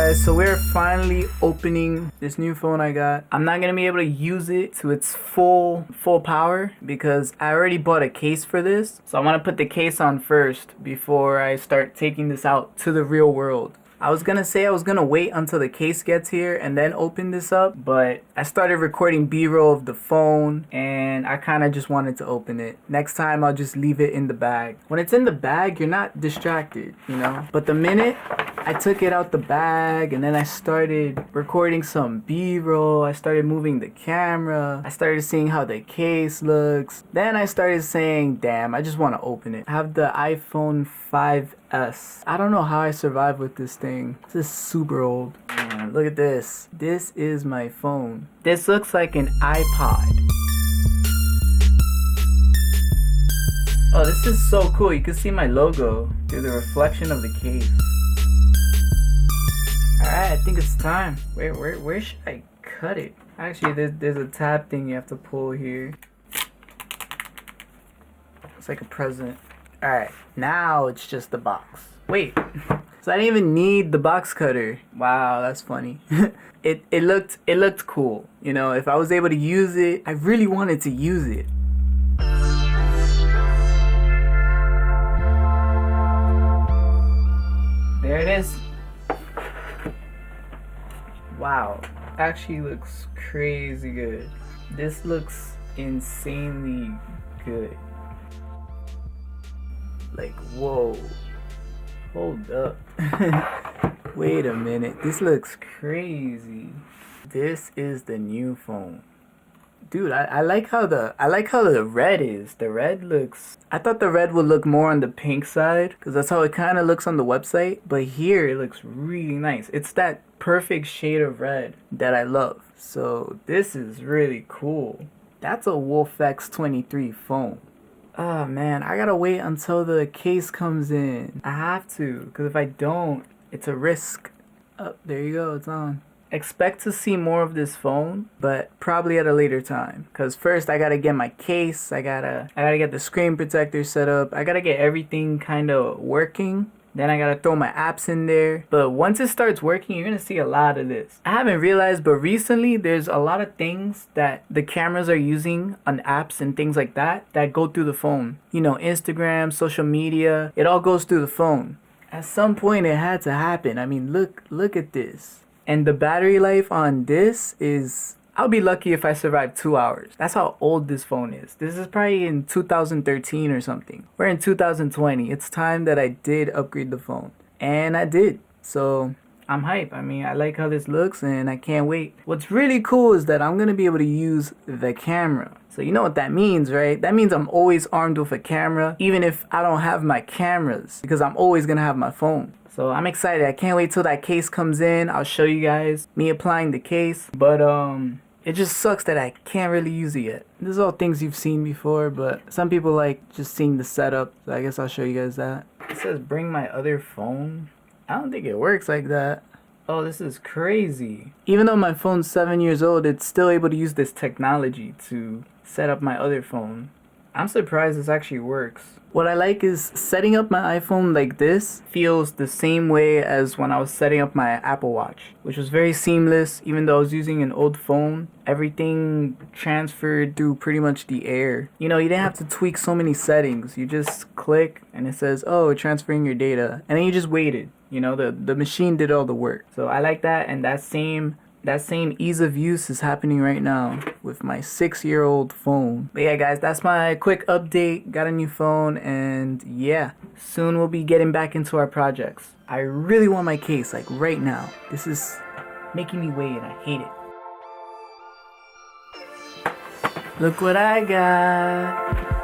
guys, so we're finally opening this new phone I got. I'm not gonna be able to use it to its full power because I already bought a case for this. So I want to put the case on first before I start taking this out to the real world. I was gonna say I was gonna wait until the case gets here and then open this up, but I started recording B-roll of the phone and I kind of just wanted to open it. Next time I'll just leave it in the bag. When it's in the bag, you're not distracted, you know? But the minute I took it out the bag and then I started recording some B-roll, I started moving the camera, I started seeing how the case looks, then I started saying, damn, I just want to open it. I have the iPhone 5S. I don't know how I survived with this thing. This is super old. Man, look at this. This is my phone. This looks like an iPod. Oh, this is so cool. You can see my logo through the reflection of the case. Alright, I think it's time. Where should I cut it? Actually, there's a tab thing you have to pull here. It's like a present. Alright, now it's just the box. Wait, so I didn't even need the box cutter. Wow, that's funny. It looked cool. You know, if I was able to use it, I really wanted to use it. There it is. Wow, actually looks crazy good. This looks insanely good. Like, whoa, hold up. Wait a minute, this looks crazy. This is the new phone. Dude, I like how the red is. The red looks, I thought the red would look more on the pink side because that's how it kind of looks on the website, but here it looks really nice. It's that perfect shade of red that I love. So this is really cool. That's a Wolf X23 phone. Oh man, I gotta wait until the case comes in. I have to, because if I don't, it's a risk. Oh, there you go, it's on. Expect to see more of this phone, but probably at a later time. Because first I gotta get my case, I gotta get the screen protector set up, I gotta get everything kind of working. Then I gotta throw my apps in there. But once it starts working, you're gonna see a lot of this. I haven't realized, but recently there's a lot of things that the cameras are using on apps and things like that go through the phone. You know, Instagram, social media, it all goes through the phone. At some point it had to happen. I mean, look at this. And the battery life on this is, I'll be lucky if I survive 2 hours. That's how old this phone is. This is probably in 2013 or something. We're in 2020. It's time that I did upgrade the phone. And I did. So I'm hype. I mean, I like how this looks and I can't wait. What's really cool is that I'm going to be able to use the camera. So you know what that means, right? That means I'm always armed with a camera, even if I don't have my cameras, because I'm always going to have my phone. So I'm excited. I can't wait till that case comes in. I'll show you guys me applying the case. But it just sucks that I can't really use it yet. This is all things you've seen before, but some people like just seeing the setup. So I guess I'll show you guys that. It says bring my other phone. I don't think it works like that. Oh, this is crazy. Even though my phone's 7 years old, it's still able to use this technology to set up my other phone. I'm surprised this actually works. What I like is setting up my iPhone like this feels the same way as when I was setting up my Apple Watch, which was very seamless. Even though I was using an old phone, everything transferred through pretty much the air. You know, you didn't have to tweak so many settings. You just click and it says, oh, transferring your data. And then you just waited. You know, the machine did all the work. So I like that, and that same ease of use is happening right now with my 6-year-old phone. But yeah guys, that's my quick update. Got a new phone, and yeah, soon we'll be getting back into our projects. I really want my case, like right now. This is making me wait and I hate it. Look what I got.